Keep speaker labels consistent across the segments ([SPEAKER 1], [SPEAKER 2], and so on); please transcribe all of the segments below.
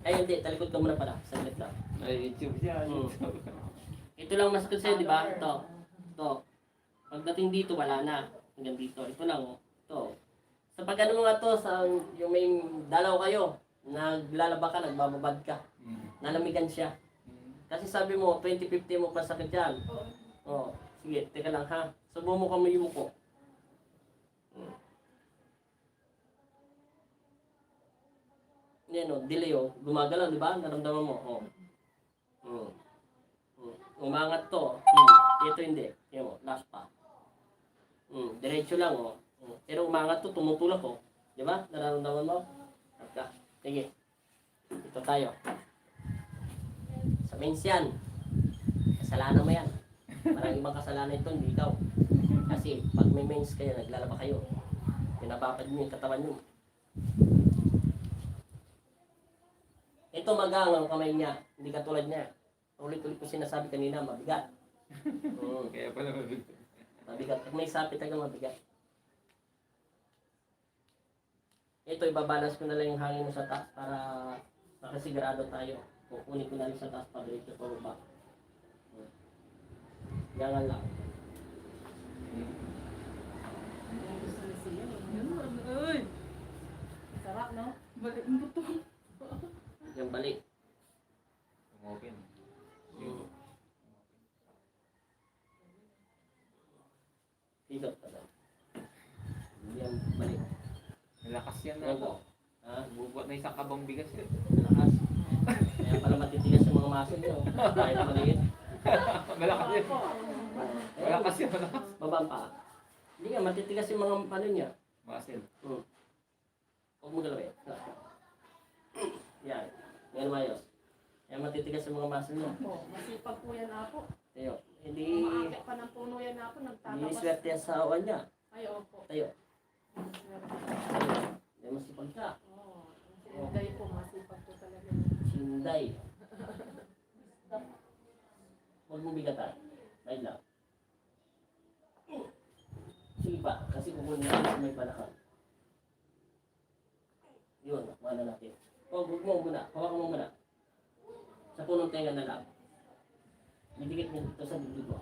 [SPEAKER 1] Ay, hindi. Talikod ka muna pala. Saglit lang.
[SPEAKER 2] Ay, YouTube siya.
[SPEAKER 1] Ito lang masakit sa'yo, di ba? Ito. Ito. Pagdating dito, wala na. Hanggang dito. Ito lang, oh. Ito. Sa pag-ano mo nga to, sa yung may dalaw kayo, naglalaba ka, nagbababad ka. Nalamigan siya. Kasi sabi mo, 2050 mo pa sakit yan. Oh, sige, teka lang ha. Subo mo kami yung muko. Yan o, delay o. Gumagalaw, di ba? Naramdaman mo. Oh. Umangat to. Ito hindi. Yan mo, last pa. Diretso lang o. Pero umangat to, tumutulak o. Di ba? Nararamdaman mo? Ka. Sige. Ito tayo. Sa mains yan. Kasalanan mo yan. Parang ibang kasalanan ito, hindi ikaw. Kasi pag may mains kayo, naglalaba kayo. Pinapapad mo yung katawan nyo. Ito magang ang kamay niya. Hindi katulad niya. Ulit-ulit ko sinasabi kanina, mabigat.
[SPEAKER 2] Kaya pala mabigat.
[SPEAKER 1] Mabigat. Pag may sapit talaga mabigat. Ito, ibabalance ko na lang yung hangin mo sa taas para makasigurado tayo. Kukunin ko na lang sa taas para dito sa baba. Gangan lang.
[SPEAKER 3] Uy! Sarap, no? Balik ang buto.
[SPEAKER 1] Yung balik.
[SPEAKER 2] Umopen.
[SPEAKER 1] Higap ka lang. Yan, balik.
[SPEAKER 2] Malakas yan na.
[SPEAKER 1] Yan po. Ha?
[SPEAKER 2] Bubuhat na isang kabang bigas yun.
[SPEAKER 1] Malakas. Kaya pala matitigas yung mga muscle nyo. Kahit maliit.
[SPEAKER 2] Malakas yan. Malakas yan, malakas.
[SPEAKER 1] Babang pa. Hindi nga, matitigas yung mga ano niya.
[SPEAKER 2] Muscle.
[SPEAKER 1] Huwag mo galawin. Yan. Yan mayos. Yan matitigas yung mga muscle niya.
[SPEAKER 3] Opo, masipag po yan ako.
[SPEAKER 1] Tayo. Hindi,
[SPEAKER 3] Umaakit pa ng puno yan ako,
[SPEAKER 1] hindi
[SPEAKER 3] nagtatabas.
[SPEAKER 1] swerte yan sa awan niya.
[SPEAKER 3] Ay, opo.
[SPEAKER 1] Tayo. Tayo. Yan masipag ka.
[SPEAKER 3] Oo. Si Inday po, masipag po talaga.
[SPEAKER 1] Sinday. Huwag mo bigatan. Ayun lang. Sige pa. Kasi kukunin natin sa may palakang. Yun. Nakuha na natin. Huwag mo muna. Hawakan mo muna. Sa punong tenga na lang. Idikit mo dito sa dibdib mo.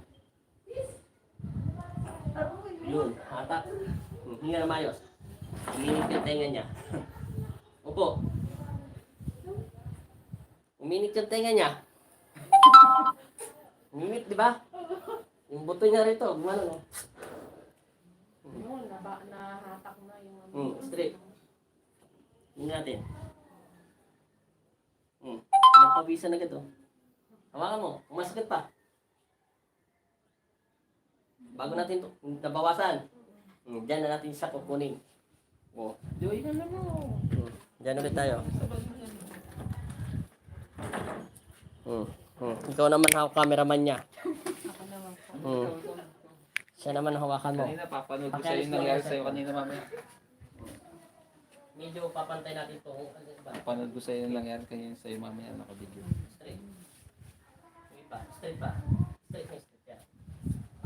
[SPEAKER 1] Yun. Hatak. Hinga na mayos. Uminit yung tenga niya. Upo. Uminit yung tenga niya. Uminit, di ba? Yung buto niya rito. Gumano, no?
[SPEAKER 3] Noon, nahatak na yung
[SPEAKER 1] Straight. Hindi natin. Nagpawisan agad, oh. Hawakan mo. Umasakit pa. Bago natin ito, nabawasan. Diyan na natin siya kukunin. Oh.
[SPEAKER 2] Joy ka lang mo.
[SPEAKER 1] Diyan ulit tayo. Ikaw naman hawak cameraman niya.
[SPEAKER 3] Ako naman po.
[SPEAKER 1] Siya naman hawakan mo.
[SPEAKER 2] Kanina, papanood ko sa'yo yung nangyari sa'yo kanina mamaya.
[SPEAKER 1] Medyo papantay natin ito.
[SPEAKER 2] Papanood ko sa'yo yung nangyari kanina sa'yo mamaya naka-video.
[SPEAKER 1] Straight. Straight pa. Straight pa. Straight na straight yan.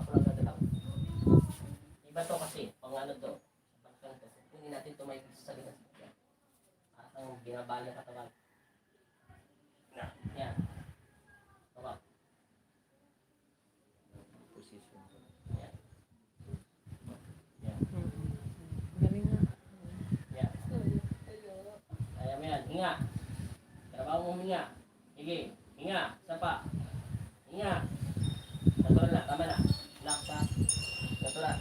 [SPEAKER 1] Ako lang gagalaw. Iba to kasi. Pang ano to. Pagkang to. Kunin natin ito may sa linas. At ang binabali ang katawan. Yan. Baba.
[SPEAKER 2] Position.
[SPEAKER 1] Yan. Yan.
[SPEAKER 3] Galing nga.
[SPEAKER 1] Yan. Kaya mo yan. Hinga. Trabaho mo hinga. Sige. Hinga. Isa pa. Hinga. Natural na. Tama na. Relax pa. Natural.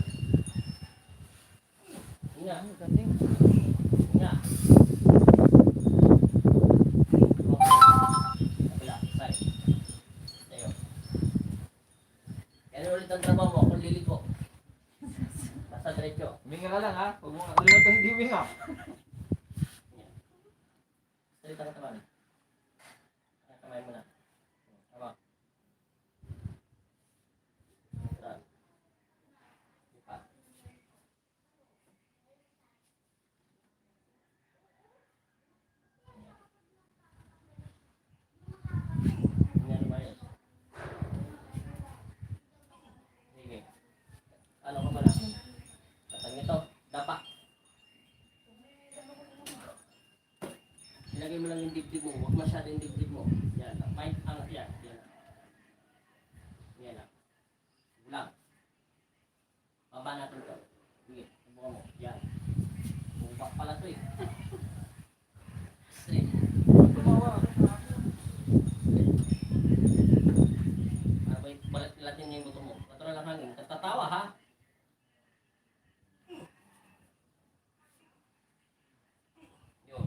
[SPEAKER 1] Hinga.
[SPEAKER 3] Galing.
[SPEAKER 1] Hinga. Kabila. Side. Tayo. Yan ulit ang trabaho mo. Kung liliko. Basta diretso.
[SPEAKER 2] Huminga ka lang ha. Huwag mo kalimutan hindi huminga.
[SPEAKER 1] Straight ang katawan. Kamay mo na. Hawak. Natural. Ipa. Yan ba yun? Sige. Ano ka pala? Tatang ito. Dapa. Ilagay Lagay mo lang yung dibdib mo. Huwag masyado yung dibdib mo. Yan. Might angat yan. Yan. Yan lang. Lang. Baba natin ito. Sige. Subukan mo. Yan. Bubak pala ito eh. Straight. Balat natin yung buto mo. Natural lang hangin. Tatawa ha. Yun.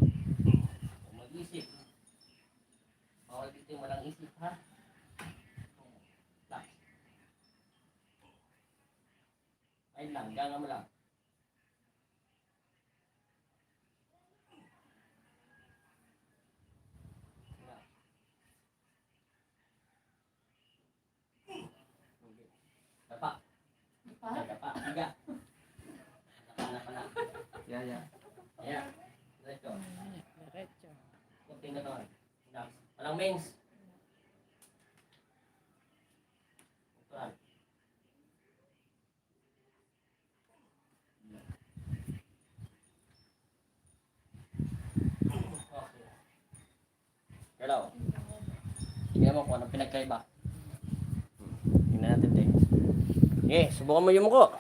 [SPEAKER 1] Kung mag-isip. Bawal dito yung walang isip ha. Relax. Ayun lang. Ganga mo lang. Dapa. Dapa. Higa. Dapa na.
[SPEAKER 2] Yaya.
[SPEAKER 1] Ayan. Diretso.
[SPEAKER 3] Diretso.
[SPEAKER 1] Kunting ganon. Relax. Walang mens. Natural. Okay. Hello. Tingnan mo kung anong pinagkaiba. Tingnan natin ito. Okay, subukan mo yung muko.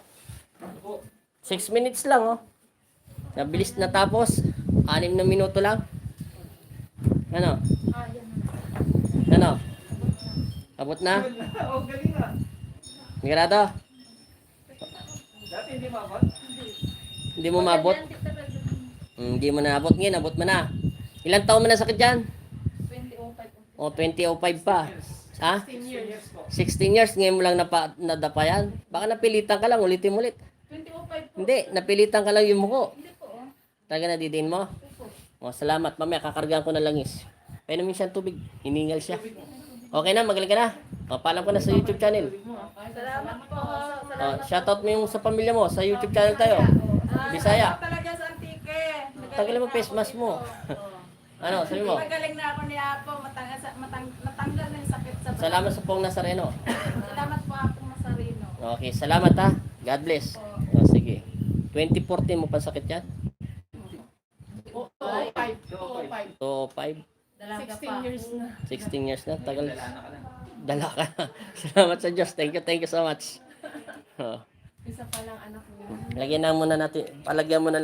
[SPEAKER 1] 6 minutes lang, oh. Nabilis na tapos. 6 na minuto lang. Ano? Ano? Abot na?
[SPEAKER 2] Oh, galing ah.
[SPEAKER 1] Sigurado?
[SPEAKER 2] Dati hindi mabot.
[SPEAKER 1] Hindi mo mabot? Hindi mo na abot. Ngayon, abot mo na. Ilang taon mo na sakit dyan?
[SPEAKER 3] 2005.
[SPEAKER 1] O, 2005 pa. Ha?
[SPEAKER 3] 10 years.
[SPEAKER 1] 16 years. Ngayon mo lang nadapa yan. Baka napilitan ka lang. Ulitin mo ulit.
[SPEAKER 3] 2005 po.
[SPEAKER 1] Hindi. Napilitan ka lang yung muko.
[SPEAKER 3] Hindi po.
[SPEAKER 1] Talaga nadidiin mo?
[SPEAKER 3] Opo.
[SPEAKER 1] O, salamat. Mamaya, kakargaan ko na langis. Painumin siya ng tubig. Hiningal siya. Okay na, magaling ka na. O, paalam ko na sa YouTube channel.
[SPEAKER 3] Salamat po.
[SPEAKER 1] O, shoutout mo yung sa pamilya mo. Sa YouTube channel tayo. Bisaya.
[SPEAKER 4] Talaga sa Antique.
[SPEAKER 1] Tanggalin mo face mask mo. Ano, sabi mo?
[SPEAKER 4] Magaling na ako ni Apo. Matanggal na yung sakit sa balat.
[SPEAKER 1] Salamat sa Pong Nazareno.
[SPEAKER 4] Salamat po Apo Masarino.
[SPEAKER 1] Okay, salamat ha. God bless. O, sige. 2014 mo pa sakit yan?
[SPEAKER 3] 2005.
[SPEAKER 1] 205.
[SPEAKER 3] 16 years na.
[SPEAKER 1] 16 years na. Tagal.
[SPEAKER 2] Dala na ka na.
[SPEAKER 1] Dala ka. Salamat sa Diyos. Thank you so much. O,
[SPEAKER 3] Isa pa lang anak mo.
[SPEAKER 1] lagyan na muna natin. Palagyan mo na